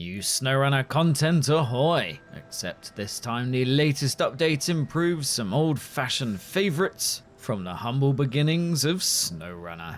New SnowRunner content ahoy! Except this time the latest update improves some old-fashioned favourites from the humble beginnings of SnowRunner.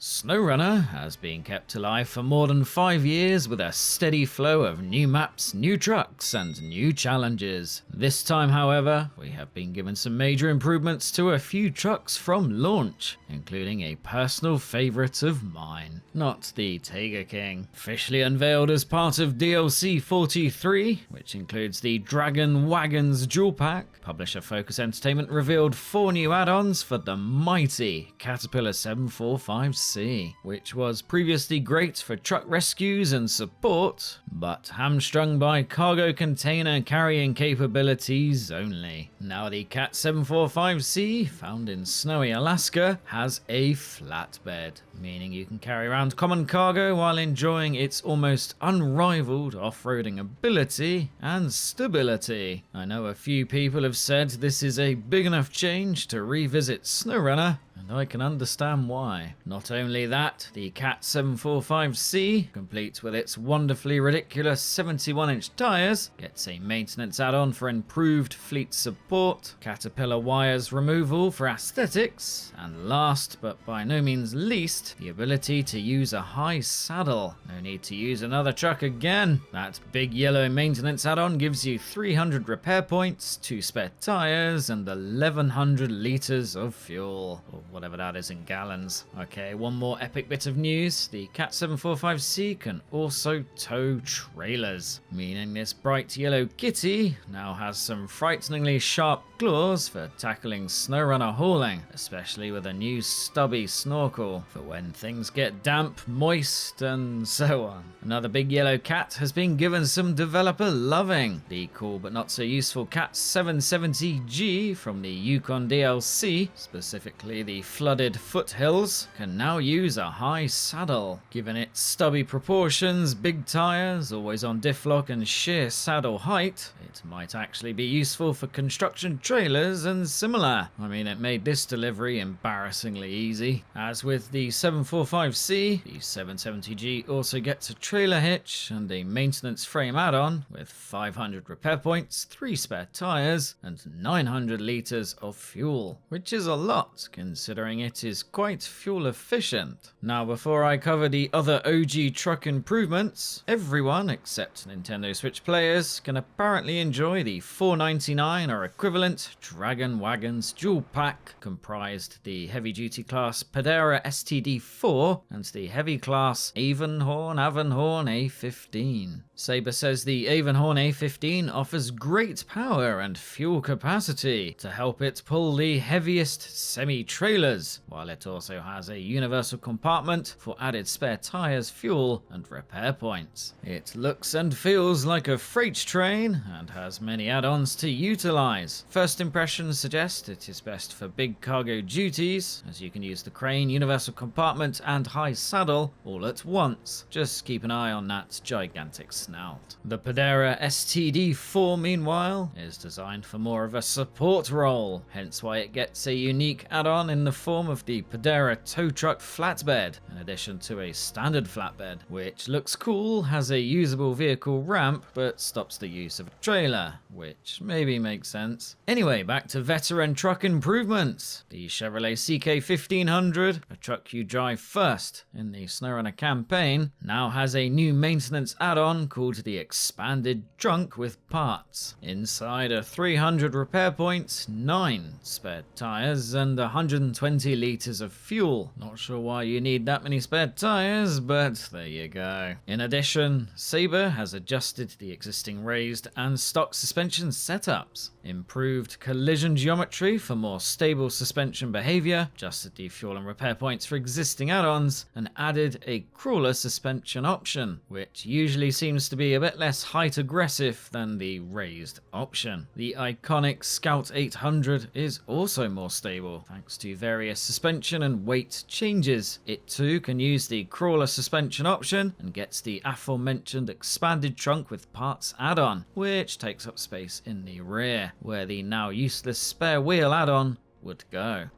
SnowRunner has been kept alive for more than 5 years with a steady flow of new maps, new trucks and new challenges. This time however, we have been given some major improvements to a few trucks from launch, including a personal favourite of mine, not the Tiger King. Officially unveiled as part of DLC 43, which includes the Dragon Wagons dual pack, Publisher Focus Entertainment revealed 4 new add-ons for the mighty Caterpillar 745C. Which was previously great for truck rescues and support, but hamstrung by cargo container carrying capabilities only. Now the Cat 745C, found in snowy Alaska, has a flatbed, meaning you can carry around common cargo while enjoying its almost unrivaled off-roading ability and stability. I know a few people have said this is a big enough change to revisit SnowRunner, and I can understand why. Not only that, the Cat 745C, complete with its wonderfully ridiculous 71-inch tyres, gets a maintenance add-on for improved fleet support, Caterpillar wires removal for aesthetics, and last but by no means least, the ability to use a high saddle. No need to use another truck again. That big yellow maintenance add-on gives you 300 repair points, 2 spare tyres, and 1100 litres of fuel. Or whatever that is in gallons. Okay, one more epic bit of news. The Cat 745C can also tow trailers, meaning this bright yellow kitty now has some frighteningly sharp claws for tackling SnowRunner hauling, especially with a new stubby snorkel for when things get damp, moist, and so on. Another big yellow cat has been given some developer loving. The cool but not so useful Cat 770G from the Yukon DLC, specifically the flooded foothills, can now use a high saddle. Given its stubby proportions, big tyres, always on diff lock and sheer saddle height, it might actually be useful for construction trailers and similar. I mean, it made this delivery embarrassingly easy. As with the 745C, the 770G also gets a trailer hitch and a maintenance frame add-on with 500 repair points, 3 spare tyres, and 900 litres of fuel, which is a lot considering it is quite fuel efficient. Now, before I cover the other OG truck improvements, everyone except Nintendo Switch players can apparently enjoy the $4.99 or equivalent Dragon Wagons dual pack, comprised the heavy duty class Pedera STD4 and the heavy class Avonhorn A15. Saber says the Avonhorn A15 offers great power and fuel capacity to help it pull the heaviest semi-trailers, while it also has a universal compartment for added spare tyres, fuel and repair points. It looks and feels like a freight train and has many add-ons to utilise. First impressions suggest it is best for big cargo duties, as you can use the crane, universal compartment and high saddle all at once. Just keep an eye on that gigantic snout. The Pedera STD4 meanwhile is designed for more of a support role, hence why it gets a unique add-on in the form of the Pedera tow truck flatbed, in addition to a standard flatbed, which looks cool, has a usable vehicle ramp, but stops the use of a trailer, which maybe makes sense. Anyway, back to veteran truck improvements. The Chevrolet CK1500, a truck you drive first in the SnowRunner campaign, now has a new maintenance add-on called the Expanded Trunk with parts. Inside are 300 repair points, 9 spare tyres, and 120 litres of fuel. Not sure why you need that many spare tyres, but there you go. In addition, Saber has adjusted the existing raised and stock suspension setups, improved collision geometry for more stable suspension behaviour, adjusted the fuel and repair points for existing add-ons, and added a crawler suspension option, which usually seems to be a bit less height aggressive than the raised option. The iconic Scout 800 is also more stable, thanks to various suspension and weight changes. It too can use the crawler suspension option and gets the aforementioned expanded trunk with parts add-on, which takes up space in the rear, where the now useless spare wheel add-on would go. .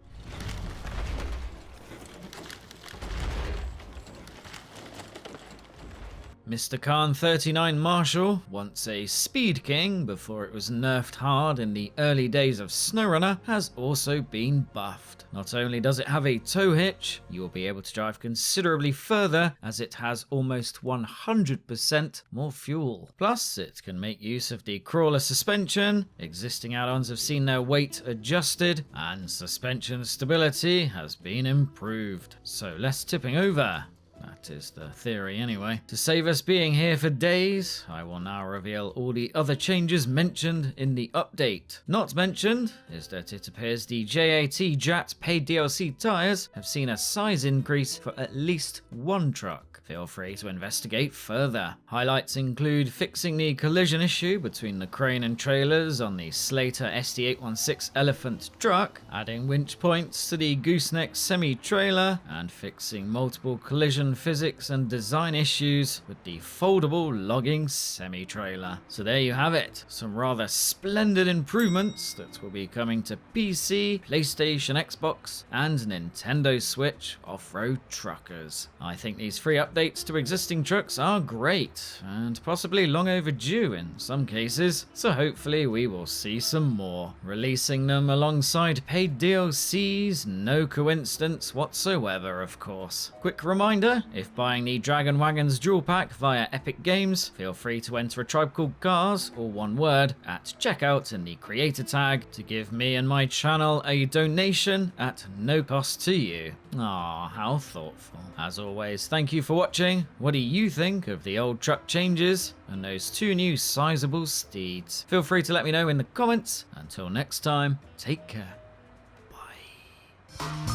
Mr. Khan 39 Marshall, once a speed king before it was nerfed hard in the early days of SnowRunner, has also been buffed. Not only does it have a tow hitch, you will be able to drive considerably further as it has almost 100% more fuel. Plus, it can make use of the crawler suspension. Existing add-ons have seen their weight adjusted and suspension stability has been improved. So less tipping over. That is the theory anyway. To save us being here for days, I will now reveal all the other changes mentioned in the update. Not mentioned is that it appears the JAT paid DLC tyres have seen a size increase for at least one truck. Feel free to investigate further. Highlights include fixing the collision issue between the crane and trailers on the Slater SD816 Elephant truck, adding winch points to the gooseneck semi-trailer, and fixing multiple collision physics and design issues with the foldable logging semi-trailer. So there you have it, some rather splendid improvements that will be coming to PC, PlayStation, Xbox, and Nintendo Switch off-road truckers. I think these free updates to existing trucks are great, and possibly long overdue in some cases, so hopefully we will see some more. Releasing them alongside paid DLCs, no coincidence whatsoever, of course. Quick reminder, if buying the Dragon Wagons dual pack via Epic Games, feel free to enter ATribeCalledCars, all one word, at checkout in the creator tag to give me and my channel a donation at no cost to you. Ah, how thoughtful. As always, thank you for watching. What do you think of the old truck changes and those two new sizable steeds? Feel free to let me know in the comments. Until next time, take care. Bye.